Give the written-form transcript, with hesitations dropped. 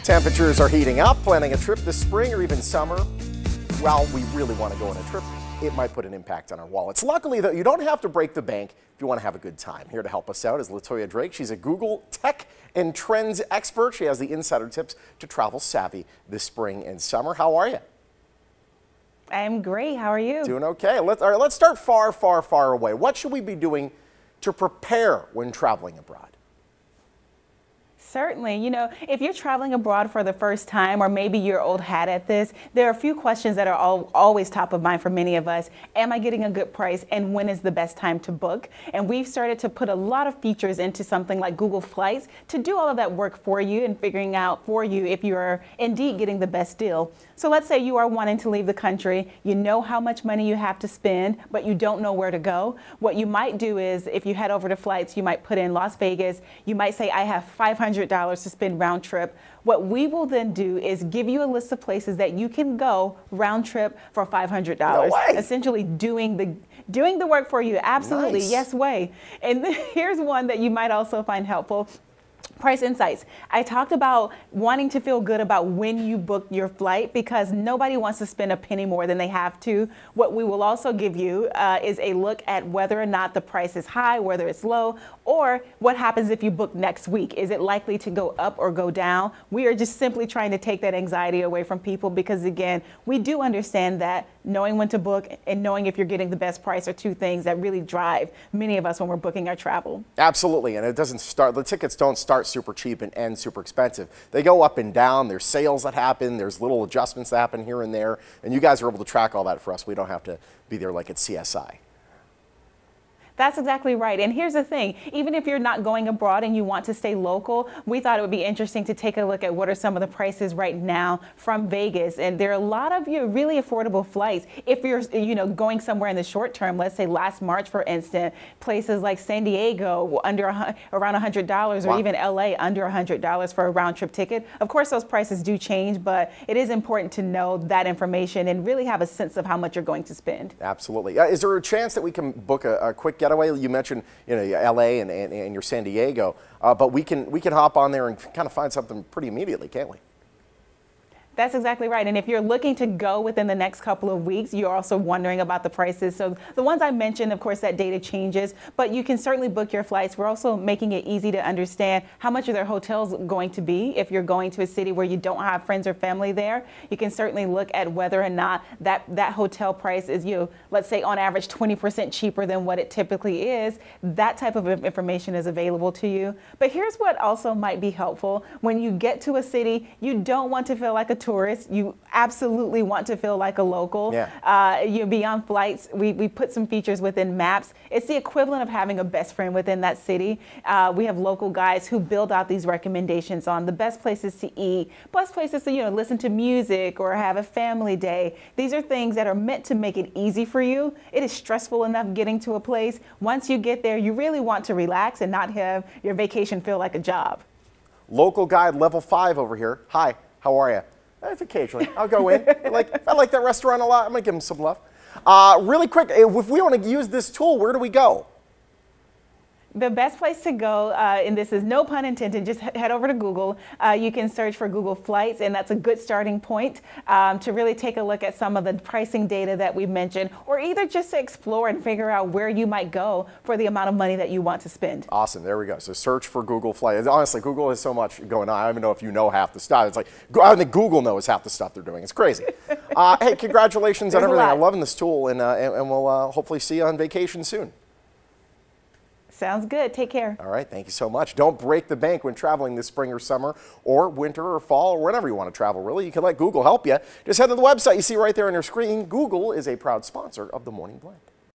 Temperatures are heating up. Planning a trip this spring or even summer, well, we really want to go on a trip. It might put an impact on our wallets. Luckily, though, you don't have to break the bank if you want to have a good time. Here to help us out is Latoya Drake. She's a Google tech and trends expert. She has the insider tips to travel savvy this spring and summer. How are you? I'm great. How are you? Doing okay. All right, let's start far away. What should we be doing to prepare when traveling abroad? Certainly. You know, if you're traveling abroad for the first time, or maybe you're old hat at this, there are a few questions that are always top of mind for many of us. Am I getting a good price, and when is the best time to book? And we've started to put a lot of features into something like Google Flights to do all of that work for you and figuring out for you if you are indeed getting the best deal. So let's say you are wanting to leave the country, you know how much money you have to spend, but you don't know where to go. What you might do is, if you head over to Flights, you might put in Las Vegas. You might say, I have $500 to spend round trip. What we will then do is give you a list of places that you can go round trip for $500. No way. Essentially doing the work for you. Absolutely. Nice. Yes way. And here's one that you might also find helpful. Price insights. I talked about wanting to feel good about when you book your flight, because nobody wants to spend a penny more than they have to. What we will also give you is a look at whether or not the price is high, whether it's low, or what happens if you book next week. Is it likely to go up or go down? We are just simply trying to take that anxiety away from people, because again, we do understand that knowing when to book and knowing if you're getting the best price are two things that really drive many of us when we're booking our travel. Absolutely, and the tickets don't start super cheap and end super expensive. They go up and down. There's sales that happen. There's little adjustments that happen here and there, and you guys are able to track all that for us. We don't have to be there like at CSI. That's exactly right. And here's the thing, even if you're not going abroad and you want to stay local, we thought it would be interesting to take a look at what are some of the prices right now from Vegas. And there are a lot of really affordable flights. If you're going somewhere in the short term, let's say last March, for instance, places like San Diego around $100, or wow, even LA under $100 for a round trip ticket. Of course, those prices do change, but it is important to know that information and really have a sense of how much you're going to spend. Absolutely. Is there a chance that we can book a quick getaway? You mentioned, LA and your San Diego, but we can hop on there and kind of find something pretty immediately, can't we? That's exactly right. And if you're looking to go within the next couple of weeks, you're also wondering about the prices. So the ones I mentioned, of course, that data changes, but you can certainly book your flights. We're also making it easy to understand how much are their hotels going to be. If you're going to a city where you don't have friends or family there, you can certainly look at whether or not that hotel price is, let's say on average 20% cheaper than what it typically is. That type of information is available to you. But here's what also might be helpful. When you get to a city, you don't want to feel like a tourist. You absolutely want to feel like a local. Yeah. Beyond Flights, we put some features within Maps. It's the equivalent of having a best friend within that city. We have local guys who build out these recommendations on the best places to eat, best places to listen to music or have a family day. These are things that are meant to make it easy for you. It is stressful enough getting to a place. Once you get there, you really want to relax and not have your vacation feel like a job. Local guide level 5 over here. Hi, how are you? Occasionally, I'll go in. I like that restaurant a lot. I'm gonna give them some love. Really quick, if we want to use this tool, where do we go? The best place to go, and this is no pun intended, just head over to Google. You can search for Google Flights, and that's a good starting point to really take a look at some of the pricing data that we mentioned, or either just to explore and figure out where you might go for the amount of money that you want to spend. Awesome, there we go. So search for Google Flights. Honestly, Google has so much going on. I don't even know if you know half the stuff. It's like, I don't think Google knows half the stuff they're doing. It's crazy. Hey, congratulations on everything. I'm loving this tool, and we'll hopefully see you on vacation soon. Sounds good. Take care. All right. Thank you so much. Don't break the bank when traveling this spring or summer or winter or fall or whenever you want to travel, really. You can let Google help you. Just head to the website you see right there on your screen. Google is a proud sponsor of The Morning Blend.